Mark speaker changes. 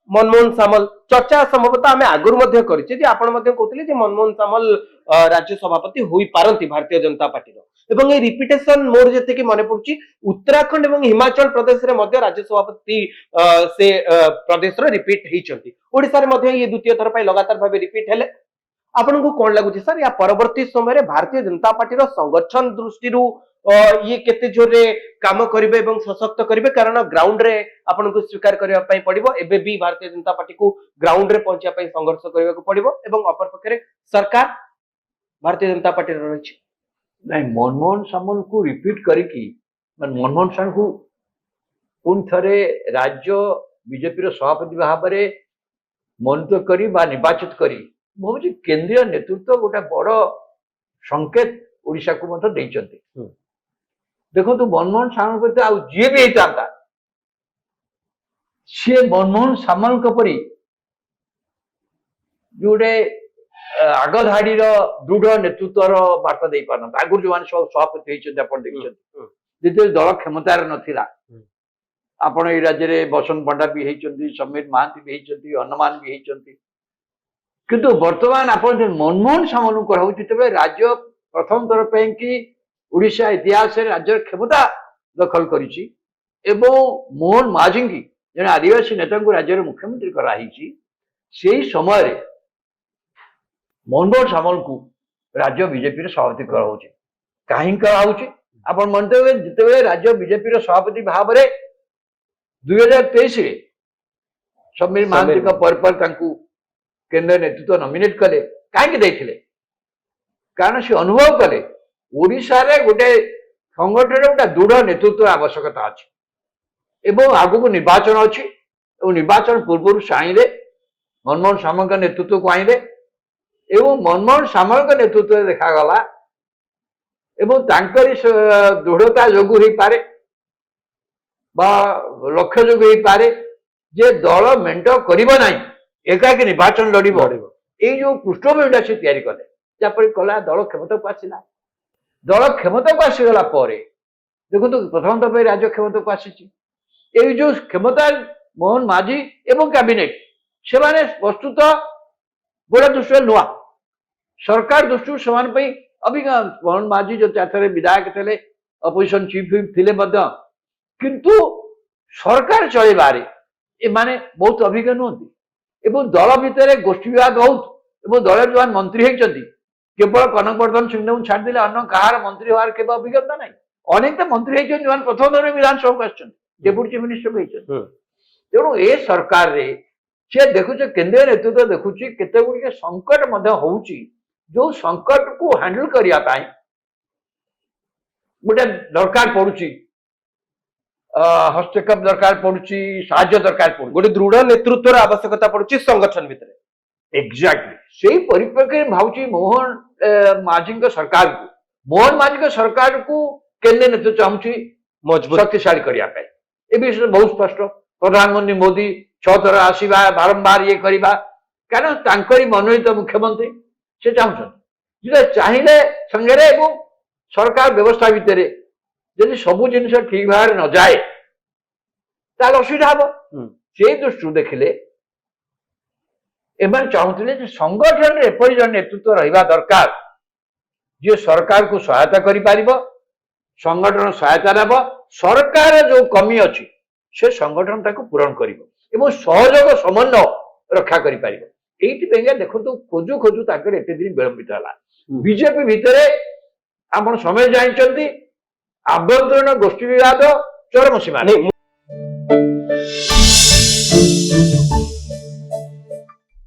Speaker 1: मनमोहन सामल चर्चा संभवतः आम आगुरी कर मनमोहन सामल राज्य सभापति होई पारंती भारतीय जनता पार्टी एवं ये रिपिटेशन मोर जैसे मन पड़ी उत्तराखंड और हिमाचल प्रदेश रे मध्य राज्य सभापति से प्रदेश रिपीट होती ओडिशा रे ये द्वितीय थर लगातार भाव रिपीट हेले आपन को कौन लगुच सर या परवर्ती समय भारतीय जनता पार्टी संगठन दृष्टि ये केते जोरे काम करिवे एवं सशक्त करिवे कारण ग्राउंड रे आपन को स्वीकार करिया पई पड़िबो एबे भी भारतीय जनता पार्टी को ग्राउंड रे पहुंचिया पई संघर्ष करिया को पड़िबो एवं अपर पक्षरे सरकार भारतीय जनता पार्टी रही
Speaker 2: नहीं मनमोहन सामल को रिपीट करिकी मनमोहन सामल को पुन थरे राज्य बीजेपी सभापति भाव में मनोनीत करी बा निर्वाचित करी भावी केंद्रीय नेतृत्व गोटे बड़ संकेत ओडिशा को देते देखो तो मनमोहन सामल प्रति आउ जी भी होता सी मनमोहन सामल परी जोटे आग धाड़ी दृढ़ नेतृत्वर बार्ता दे पार आगुरी जो मैंने सब सभापति देखते जो दल क्षमतार नाला आपण ये राज्य में बसंत पंडा भी होती समीर महांती भी होती हनुमान भी होती किंतु वर्तमान आप मनमोहन सामल कहते राज्य प्रथम थर पे कि उड़ीसा इतिहास राज्य क्षमता दखल करिछि एवं मोहन माझी की जन आदिवासी नेता को राज्य मुख्यमंत्री कराई से समय मनमोहन सामल को राज्य बीजेपी सभापति कराऊे कहीं कराऊे आप मनते हुए जिते राज्य बीजेपी सभापति भाव में 2023 समीर महांती पर केंद्र नेतृत्व नॉमिनेट कले कहीं देते कारण से अनुभव कले ओडिशा रे गोटे संगठन गोटे दृढ़ नेतृत्व आवश्यकता अच्छी एवं आगु निर्वाचन अच्छी निर्वाचन पूर्व आईले मनमोहन सामल का नेतृत्व को आईले एवं मनमोहन सामल का नेतृत्व देखागला एवं दृढ़ता जोगु हो पारे लक्ष्य जोगु हो पारे जे दल मेंट करिबो नाही एकाकी निर्वाचन लड़िबो ये जो पृष्ठभूमिटा से तैयारी कले जहाँपर कला दल क्षमता को आसला दल क्षमता को आसीगला देखो तो प्रथम तक राज्य क्षमता को आसी जो क्षमता मोहन माझी एवं कैबिनेट से वस्तुत गोटे दृष्टि नुआ सरकार दृष्टि से अभिज्ञ मोहन माझी जो चार विधायक थे अपोजिशन चीफ थे किंतु सरकार चलबारे एमाने बहुत अभिज्ञ नुहति एवं दल भितर गोष्ठी विवाद बहुत दल जो मंत्री होती केवल कनकवर्धन सिंह छाड़दे अन्न कहार मंत्री हमार के अभिज्ञता ना अनेक तो मंत्री होती प्रथम थर विधानसभा को डेप्यूटी चीफ मिनिस्टर भी तेणु ए सरकार रे सी देखुचे केंद्रीय नेतृत्व देखुची केते गुड़िके संकट होउची जो संकट को हैंडल करने गोटे दरकार पड़ुची हस्तक्षेप दरकार पड़ुची साहाय्य दरकार पड़ुची
Speaker 1: गोटे दृढ़ नेतृत्व आवश्यकता पड़ुची संगठन भितर
Speaker 2: एग्जैक्टली से परिप्रेक्षी भावी मोहन माझी सरकार को मोहन माझी सरकार को केंद्रीय नेतृत्व चाहूँगी
Speaker 1: मजबूत
Speaker 2: शक्तिशाली करने ए विषय बहुत स्पष्ट प्रधानमंत्री मोदी 6 थर आसवा बारंबार ये करवा कारण मनोनीत मुख्यमंत्री से चाहते जो चाहिए संगे सरकार व्यवस्था भितर जब सबू जिन ठीक भाव न जाए ताल असुविधा हम से दृष्टि देखिले एम चाहते संगठन एपरी जन नेतृत्व रहा दरकार जी सरकार को सहायता कर संगठन सहायता नेब सरकार जो कमी अच्छी से संगठन ताको पूरण कर सहयोग समन्वय रक्षा कर देखो खोजु खोजु एते दिन विलंबित है बीजेपी भितर आप समय जानते आभ्यंतरीण गोष्ठी विवाद चरम सीमा